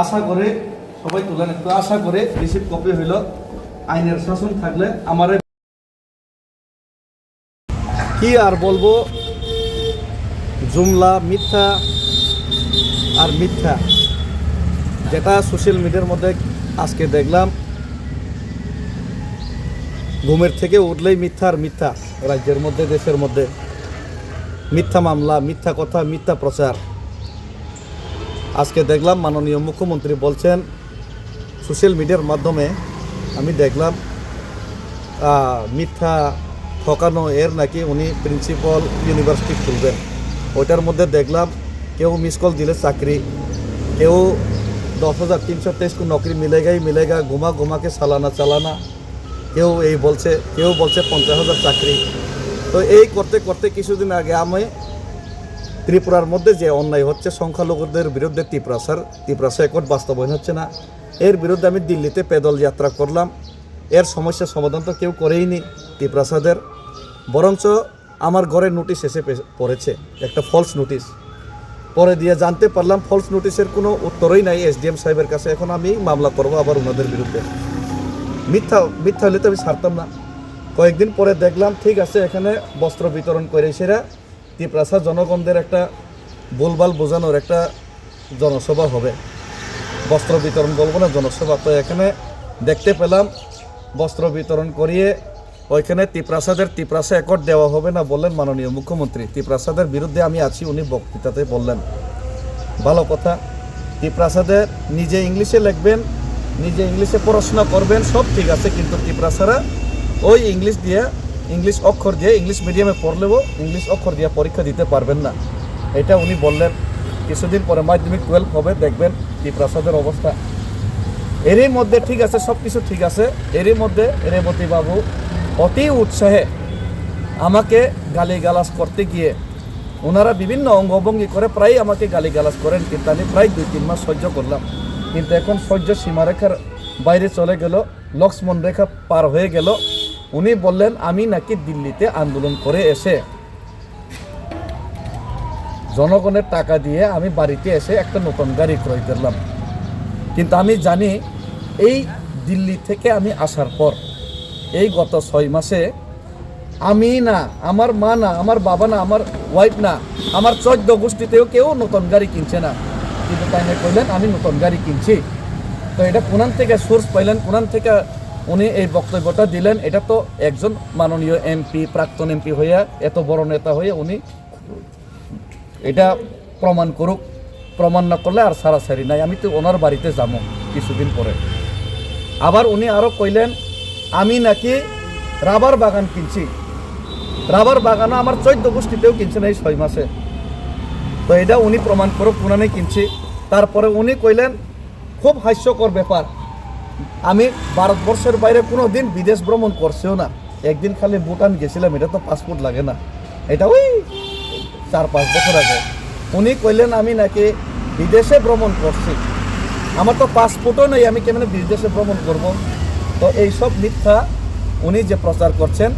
আশা করে সবাই তুলেন একটু, আশা করে রিসিভ কপি হইল। আইনের শাসন থাকলে আমার কি আর বলবো, জুমলা মিথ্যা আর মিথ্যা, যেটা সোশ্যাল মিডিয়ার মধ্যে আজকে দেখলাম। ঘুমের থেকে উঠলেই মিথ্যা আর মিথ্যা, রাজ্যের মধ্যে দেশের মধ্যে মিথ্যা মামলা, মিথ্যা কথা, মিথ্যা প্রচার। আজকে দেখলাম মাননীয় মুখ্যমন্ত্রী বলছেন সোশ্যাল মিডিয়ার মাধ্যমে, আমি দেখলাম মিথ্যা ঠকানো এর নাকি উনি প্রিন্সিপাল ইউনিভার্সিটি খুলবেন। ওইটার মধ্যে দেখলাম কেউ মিস কল দিলে চাকরি, কেউ 10,323 को नौकरी मिलेगा ही मिलेगा, घुमा घुमा के सालाना चालाना, কেউ এই বলছে, কেউ বলছে 50,000 চাকরি। তো এই করতে করতে কিছুদিন আগে আমি ত্রিপুরার মধ্যে যে অন্যায় হচ্ছে সংখ্যালঘুদের বিরুদ্ধে ত্রিপুরা একট বাস্তবায়ন হচ্ছে না, এর বিরুদ্ধে আমি দিল্লিতে পেদল যাত্রা করলাম। এর সমস্যার সমাধান তো কেউ করেইনি ত্রিপুরাসাদের, বরঞ্চ আমার ঘরে নোটিশ এসে পড়েছে, একটা ফলস নোটিশ। পরে দিয়ে জানতে পারলাম ফলস নোটিশের কোনো উত্তরই নাই এসডিএম সাহেবের কাছে। এখন আমি মামলা করবো আবার ওনাদের বিরুদ্ধে। মিথ্যা হলে তো আমি ছাড়তাম না। কয়েকদিন পরে দেখলাম ঠিক আছে, এখানে বস্ত্র বিতরণ করে সেরা ত্রিপুরা জনগণদের একটা ভুলভাল বোঝানোর একটা জনসভা হবে, বস্ত্র বিতরণ বলবো না, জনসভা। তো এখানে দেখতে পেলাম বস্ত্র বিতরণ করিয়ে ওইখানে ত্রিপুরা একট দেওয়া হবে না বললেন মাননীয় মুখ্যমন্ত্রী। ত্রিপুরাদের বিরুদ্ধে আমি আছি উনি বক্তৃতাতে বললেন। ভালো কথা, ত্রিপুরাদের নিজে ইংলিশে লিখবেন, নিজে ইংলিশে পড়াশোনা করবেন, সব ঠিক আছে, কিন্তু ত্রিপুরারা ওই ইংলিশ অক্ষর দিয়ে ইংলিশ মিডিয়ামে পড়লেও ইংলিশ অক্ষর দিয়ে পরীক্ষা দিতে পারবেন না, এটা উনি বললেন। কিছুদিন পরে মাধ্যমিক 12 হবে, দেখবেন ত্রিপুরাদের অবস্থা। এরই মধ্যে ঠিক আছে, সব কিছু ঠিক আছে, এরই মধ্যে রেবতী বাবু অতি উৎসাহে আমাকে গালিগালাজ করতে গিয়ে ওনারা বিভিন্ন অঙ্গভঙ্গি করে প্রায় আমাকে গালিগালাজ করেন, কিন্তু আমি প্রায় 2-3 মাস সহ্য করলাম। কিন্তু এখন সহ্য সীমারেখার বাইরে চলে গেল, লক্ষ্মণ রেখা পার হয়ে গেল। উনি বললেন আমি নাকি দিল্লিতে আন্দোলন করে এসে জনগণের টাকা দিয়ে আমি বাড়িতে এসে একটা নতুন গাড়ি ক্রয় করলাম। কিন্তু আমি জানি এই দিল্লি থেকে আমি আসার পর এই গত 6 মাসে আমি না, আমার মা না, আমার বাবা না, আমার ওয়াইফ না, আমার 14 গোষ্ঠীতেও কেউ নতুন গাড়ি কিনছে না। কিন্তু তাই না কইলেন আমি নতুন গাড়ি কিনছি। তো এটা কোনান থেকে সোর্স পাইলেন, কোনান থেকে উনি এই বক্তব্যটা দিলেন? এটা তো একজন মাননীয় এমপি, প্রাক্তন এমপি হইয়া, এত বড় নেতা হয়ে উনি এটা প্রমাণ করুক। প্রমাণ না করলে আর সারাসারি নাই। আমি তো ওনার বাড়িতে যাবো কিছুদিন পরে। আবার উনি আরও কইলেন আমি নাকি রাবার বাগান কিনছি। রাবার বাগানও আমার 14 গোষ্ঠীতেও কিনছে না এই 6 মাসে। তো এটা উনি প্রমাণ করুক কোনানে কিনছি। তারপরে উনি কইলেন খুব হাস্যকর ব্যাপার, আমি ভারতবর্ষের বাইরে কোনো দিন বিদেশ ভ্রমণ করছিও না, একদিন খালি ভুটান গেছিলাম, এটা তো পাসপোর্ট লাগে না, এটা ওই 4-5 বছর আগে। উনি কইলেন আমি নাকি বিদেশে ভ্রমণ করছি, আমার তো পাসপোর্টও নেই, আমি কেমন বিদেশে ভ্রমণ করব? তো এইসব মিথ্যা উনি যে প্রচার করছেন,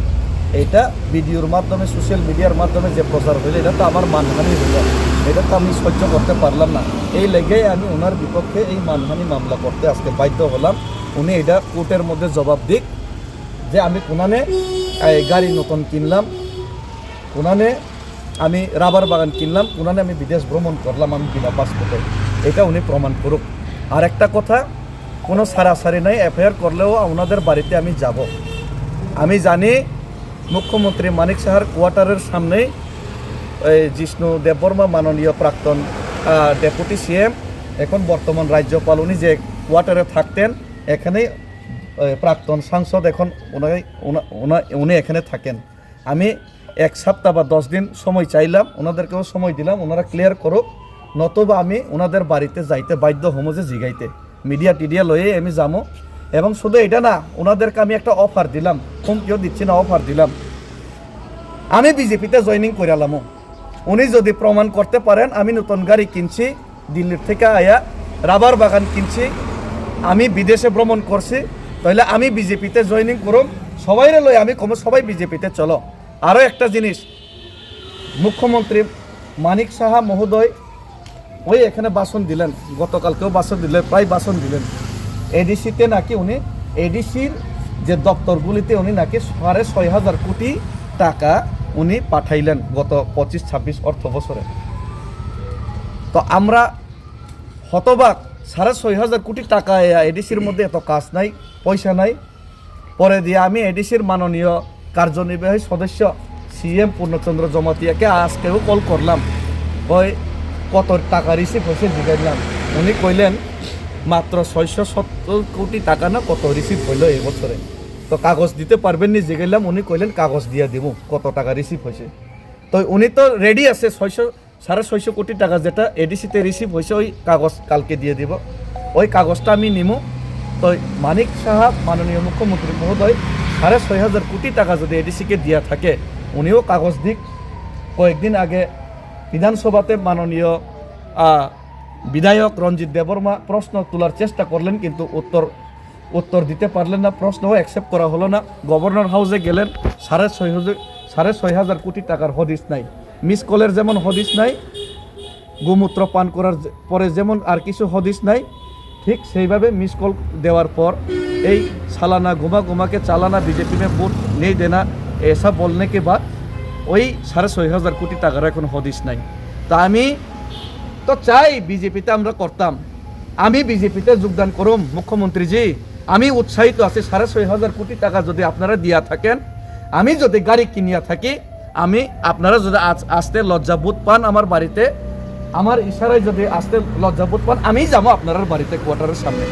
এইটা ভিডিওর মাধ্যমে সোশ্যাল মিডিয়ার মাধ্যমে যে প্রচার হইল, এটা তো আমার মানহানি হইল, এটা তো আমি সহ্য করতে পারলাম না। এই লেগেই আমি ওনার বিপক্ষে এই মানহানি মামলা করতে আজকে বাধ্য হলাম। উনি এটা কোর্টের মধ্যে জবাব দিক যে আমি কোনানে গাড়ি নতুন কিনলাম, কোনানে আমি রাবার বাগান কিনলাম, কোনানে আমি বিদেশ ভ্রমণ করলাম আমি বিনা পাসপোর্টে, এটা উনি প্রমাণ করুক। আর একটা কথা, কোনো সারাসারি নাই, এফআইআর করলেও ওনাদের বাড়িতে আমি যাব। আমি জানি মুখ্যমন্ত্রী মানিক সাহার কোয়ার্টারের সামনেই জিষ্ণু দেববর্মা মাননীয় প্রাক্তন ডেপুটি সিএম, এখন বর্তমান রাজ্যপাল, উনি যে কোয়ার্টারে থাকতেন, এখানেই প্রাক্তন সাংসদ, এখন উনি এখানে থাকেন। আমি 1 সপ্তাহ বা 10 দিন সময় চাইলাম, ওনাদেরকেও সময় দিলাম, ওনারা ক্লিয়ার করুক, নতুবা আমি ওনাদের বাড়িতে যাইতে বাধ্য হমো, যে জিগাইতে মিডিয়া টিডিয়া লয়ে আমি যাবো। এবং শুধু এটা না, ওনাদেরকে আমি একটা অফার দিলাম, হুমকিও দিচ্ছি না, অফার দিলাম, আমি বিজেপিতে জয়েনিং করালাম। উনি যদি প্রমাণ করতে পারেন আমি নতুন গাড়ি কিনছি, দিল্লির থেকে আয়া রাবার বাগান কিনছি, আমি বিদেশে ভ্রমণ করছি, তাহলে আমি বিজেপিতে জয়েনিং করুম, সবাইরে লই আমি কম, সবাই বিজেপিতে চলো। আরও একটা জিনিস, মুখ্যমন্ত্রী মানিক সাহা মহোদয় ওই এখানে বাসন দিলেন, গতকালকেও বাসন দিলেন, প্রায় বাসন দিলেন। এডিসিতে নাকি উনি এডিসির যে দপ্তরগুলিতে উনি নাকি 6,500 কোটি টাকা উনি পাঠাইলেন গত 25-26 অর্থ বছরে। তো আমরা হতবাক, 6,500 কোটি টাকা এডিসির মধ্যে এত কাজ নাই, পয়সা নাই। পরে দিয়ে আমি এডিসির মাননীয় কার্যনির্বাহী সদস্য CM পূর্ণচন্দ্র জমাতিয়াকে আজকেও কল করলাম, ওই কত টাকা রিসিভ হয়েছে জিজ্ঞাসলাম। উনি কইলেন মাত্র 670 কোটি টাকা না কত রিসিভ হইল এই বছরে। তো কাগজ দিতে পারবেন নি জিজ্ঞাসলাম, উনি কইলেন কাগজ দিয়ে দিব কত টাকা রিসিভ হয়েছে। তো উনি তো রেডি আছে, 650 কোটি টাকা যেটা এডিসিতে রিসিভ হয়েছে ওই কাগজ কালকে দিয়ে দিব। ওই কাগজটা আমি নিমু। তো মানিক সাহাব মাননীয় মুখ্যমন্ত্রী মহোদয় 6,500 কোটি টাকা যদি এডিসিকে দিয়া থাকে, উনিও কাগজ দিক। কয়েকদিন আগে বিধানসভাতে মাননীয় বিধায়ক রঞ্জিত দেববর্মা প্রশ্ন তোলার চেষ্টা করলেন, কিন্তু উত্তর দিতে পারলেন না, প্রশ্নও অ্যাকসেপ্ট করা হলো না। গভর্নর হাউসে গেলেন, 6,500 কোটি টাকার হদিস নাই। মিস কলের যেমন হদিস নাই, গোমূত্র পান করার পরে যেমন আর কিছু হদিস নাই, ঠিক সেইভাবে মিস কল দেওয়ার পর এই सालाना घुमा के चालाना बीजेपी में वोट नहीं देना ऐसा बोलने के बाद ওই 6,500 কোটি টাকার এখন হদিস নাই। তা আমি তো চাই বিজেপিতে আমরা করতাম, আমি বিজেপিতে যোগদান করুম মুখ্যমন্ত্রীজি, আমি উৎসাহিত আছি। 6,500 কোটি টাকা যদি আপনারা দিয়া থাকেন, আমি যদি গাড়ি কিনিয়া থাকি, আমি আপনারা যদি আসতে লজ্জাবোধ পান আমার বাড়িতে, আমার ইশারায় যদি আসতে লজ্জাবোধ পান, আমি যাবো আপনার বাড়িতে কোয়ার্টারের সামনে।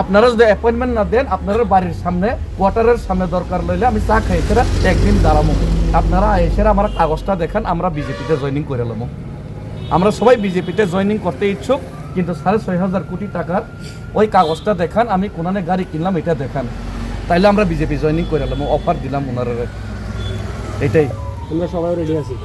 আপনারা যদি অ্যাপয়েন্টমেন্ট না দেন, আপনার বাড়ির সামনে কোয়ার্টারের সামনে দরকার লইলে আমি চা খাই সেটা একদিন দাঁড়াবো। আপনারা এসে আমার কাগজটা দেখান, আমরা বিজেপিতে জয়েনিং করে নেবো। আমরা সবাই বিজেপিতে জয়েনিং করতে ইচ্ছুক, কিন্তু 6,500 কোটি টাকার ওই কাগজটা দেখান, আমি কোনানে গাড়ি কিনলাম এটা দেখান, তাইলে আমরা বিজেপি জয়েনিং করে নেবো। অফার দিলাম ওনারা, এটাই। আমরা সবাই রেডি আছি।